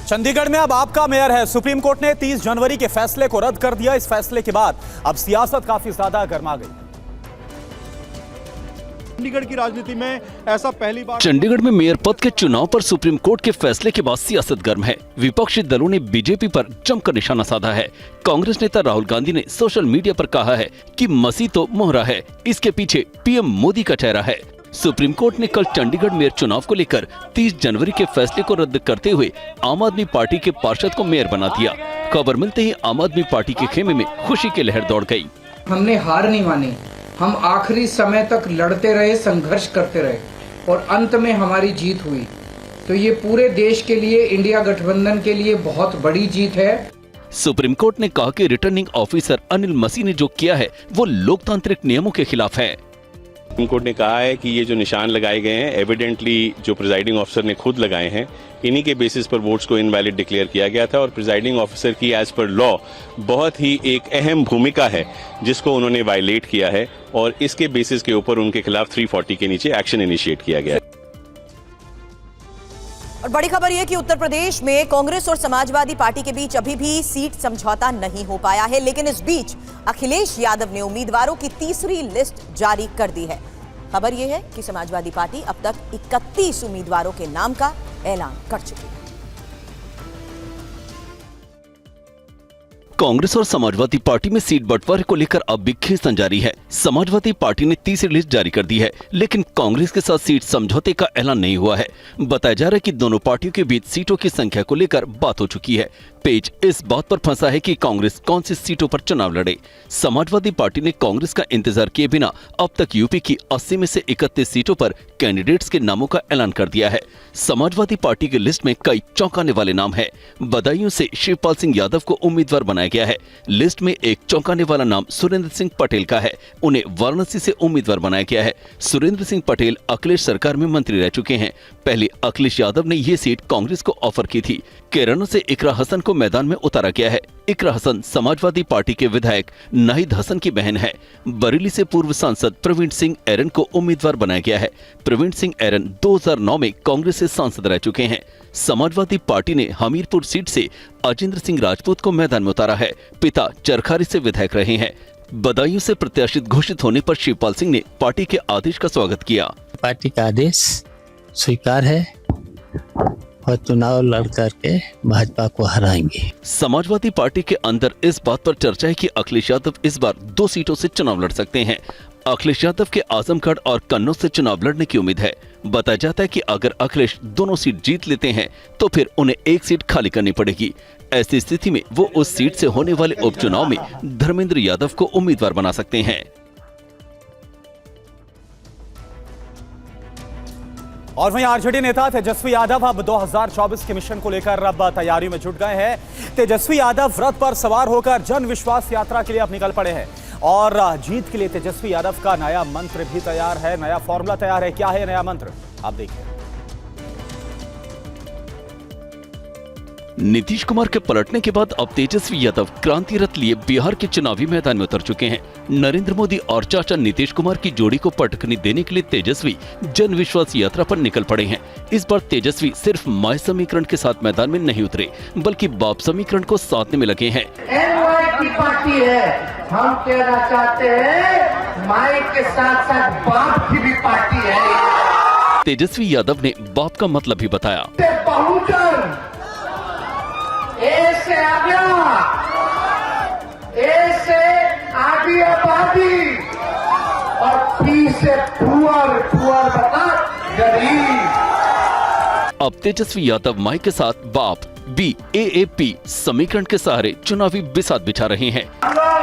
चंडीगढ़ में अब आपका मेयर है। सुप्रीम कोर्ट ने 30 जनवरी के फैसले को रद्द कर दिया। इस फैसले के बाद अब सियासत काफी ज्यादा गर्मा गई। चंडीगढ़ की राजनीति में ऐसा पहली बार। चंडीगढ़ में मेयर पद के चुनाव पर सुप्रीम कोर्ट के फैसले के बाद सियासत गर्म है। विपक्षी दलों ने बीजेपी पर जमकर निशाना साधा है। कांग्रेस नेता राहुल गांधी ने सोशल मीडिया पर कहा है कि मसीह तो मोहरा है, इसके पीछे पीएम मोदी का चेहरा है। सुप्रीम कोर्ट ने कल चंडीगढ़ मेयर चुनाव को लेकर 30 जनवरी के फैसले को रद्द करते हुए आम आदमी पार्टी के पार्षद को मेयर बना दिया। खबर मिलते ही आम आदमी पार्टी के खेमे में खुशी की लहर दौड़ गई। हमने हार नहीं मानी, हम आखिरी समय तक लड़ते रहे, संघर्ष करते रहे और अंत में हमारी जीत हुई। तो ये पूरे देश के लिए, इंडिया गठबंधन के लिए बहुत बड़ी जीत है। सुप्रीम कोर्ट ने कहा कि रिटर्निंग ऑफिसर अनिल मसीह ने जो किया है वो लोकतांत्रिक नियमों के खिलाफ है। सुप्रीम कोर्ट ने कहा है कि ये जो निशान लगाए गए हैं एविडेंटली जो प्रिजाइडिंग ऑफिसर ने खुद लगाए हैं, इन्हीं के बेसिस पर वोट्स को इनवैलिड डिक्लेयर किया गया था और प्रिजाइडिंग ऑफिसर की एज पर लॉ बहुत ही एक अहम भूमिका है जिसको उन्होंने वायलेट किया है और इसके बेसिस के ऊपर उनके खिलाफ 340 के नीचे एक्शन इनिशिएट किया गया है। और बड़ी खबर यह कि उत्तर प्रदेश में कांग्रेस और समाजवादी पार्टी के बीच अभी भी सीट समझौता नहीं हो पाया है, लेकिन इस बीच अखिलेश यादव ने उम्मीदवारों की तीसरी लिस्ट जारी कर दी है। खबर यह है कि समाजवादी पार्टी अब तक 31 उम्मीदवारों के नाम का ऐलान कर चुकी है। कांग्रेस और समाजवादी पार्टी में सीट बंटवारे को लेकर अब भी खींचतान जारी है। समाजवादी पार्टी ने तीसरी लिस्ट जारी कर दी है, लेकिन कांग्रेस के साथ सीट समझौते का ऐलान नहीं हुआ है। बताया जा रहा है कि दोनों पार्टियों के बीच सीटों की संख्या को लेकर बात हो चुकी है। पेच इस बात पर फंसा है कि कांग्रेस कौन सी सीटों पर चुनाव लड़े। समाजवादी पार्टी ने कांग्रेस का इंतजार किए बिना अब तक यूपी की 80 में से 31 सीटों पर कैंडिडेट्स के नामों का ऐलान कर दिया है। समाजवादी पार्टी की लिस्ट में कई चौंकाने वाले नाम है। बदायूं से शिवपाल सिंह यादव को उम्मीदवार बनाया गया है। लिस्ट में एक चौंकाने वाला नाम सुरेंद्र सिंह पटेल का है। उन्हें वाराणसी से उम्मीदवार बनाया गया है। सुरेंद्र सिंह पटेल अखिलेश सरकार में मंत्री रह चुके हैं। पहले अखिलेश यादव ने यह सीट कांग्रेस को ऑफर की थी। कैराना से इकरा हसन को मैदान में उतारा गया है। इकरा हसन समाजवादी पार्टी के विधायक नाहिद हसन की बहन है। बरेली से पूर्व सांसद प्रवीण सिंह एरन को उम्मीदवार बनाया गया है। प्रवीण सिंह एरन 2009 में कांग्रेस से सांसद रह चुके हैं। समाजवादी पार्टी ने हमीरपुर सीट से अजिंदर सिंह राजपूत को मैदान में उतारा है। पिता चरखारी से विधायक रहे हैं। बदायूं से प्रत्याशित घोषित होने पर शिवपाल सिंह ने पार्टी के आदेश का स्वागत किया। पार्टी का आदेश स्वीकार है और चुनाव लड़ करके भाजपा को हराएंगे। समाजवादी पार्टी के अंदर इस बात पर चर्चा है कि अखिलेश यादव इस बार 2 सीटों से चुनाव लड़ सकते हैं। अखिलेश यादव के आजमगढ़ और कन्नौज से चुनाव लड़ने की उम्मीद है। बताया जाता है कि अगर अखिलेश दोनों सीट जीत लेते हैं तो फिर उन्हें एक सीट खाली करनी पड़ेगी। ऐसी स्थिति में वो उस सीट से होने वाले उपचुनाव में धर्मेंद्र यादव को उम्मीदवार बना सकते हैं। और वहीं आरजेडी नेता तेजस्वी यादव अब 2024 के मिशन को लेकर अब तैयारियों में जुट गए हैं। तेजस्वी यादव रथ पर सवार होकर जन विश्वास यात्रा के लिए अब निकल पड़े हैं और जीत के लिए तेजस्वी यादव का नया मंत्र भी तैयार है, नया फॉर्मूला तैयार है। क्या है नया मंत्र, आप देखिए। नीतीश कुमार के पलटने के बाद अब तेजस्वी यादव क्रांति रथ लिए बिहार के चुनावी मैदान में उतर चुके हैं। नरेंद्र मोदी और चाचा नीतीश कुमार की जोड़ी को पटखनी देने के लिए तेजस्वी जन विश्वास यात्रा पर निकल पड़े हैं। इस बार तेजस्वी सिर्फ माई समीकरण के साथ मैदान में नहीं उतरे, बल्कि बाप समीकरण को साधने में लगे हैं। की पार्टी है, हम कहना चाहते हैं माई के साथ साथ बाप की भी पार्टी है। तेजस्वी यादव ने बाप का मतलब भी बताया। ए से आगे आबादी और पी से पुअर बता गरीब। अब तेजस्वी यादव माई के साथ बाप BAAP समीकरण के सहारे चुनावी बिसात बिछा रहे हैं। हम लोग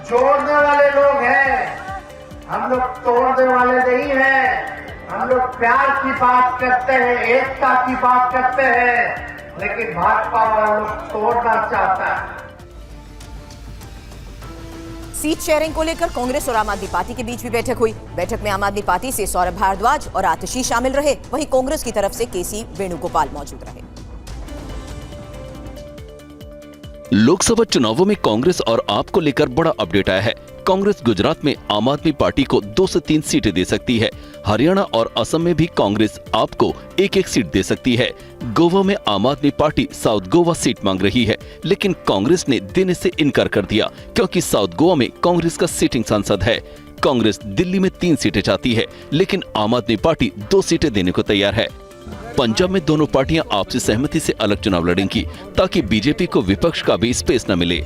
जोड़ने वाले लोग हैं, हम लोग तोड़ने वाले नहीं हैं। हम लोग प्यार की बात करते हैं, एकता की बात करते हैं, लेकिन भाजपा वाला लोग तोड़ना चाहता है। सीट शेयरिंग को लेकर कांग्रेस और आम आदमी पार्टी के बीच भी बैठक हुई। बैठक में आम आदमी पार्टी से सौरभ भारद्वाज और आतिशी शामिल रहे, वहीं कांग्रेस की तरफ से KC वेणुगोपाल मौजूद रहे। लोकसभा चुनावों में कांग्रेस और आप को लेकर बड़ा अपडेट आया है। कांग्रेस गुजरात में आम आदमी पार्टी को 2 से 3 सीटें दे सकती है। हरियाणा और असम में भी कांग्रेस आपको एक एक सीट दे सकती है। गोवा में आम आदमी पार्टी साउथ गोवा सीट मांग रही है, लेकिन कांग्रेस ने देने से इनकार कर दिया क्योंकि साउथ गोवा में कांग्रेस का सिटिंग सांसद है। कांग्रेस दिल्ली में 3 सीटें चाहती है, लेकिन आम आदमी पार्टी 2 सीटें देने को तैयार है। पंजाब में दोनों पार्टियां आपसी सहमति से अलग चुनाव लड़ेंगी ताकि बीजेपी को विपक्ष का भी स्पेस न मिले।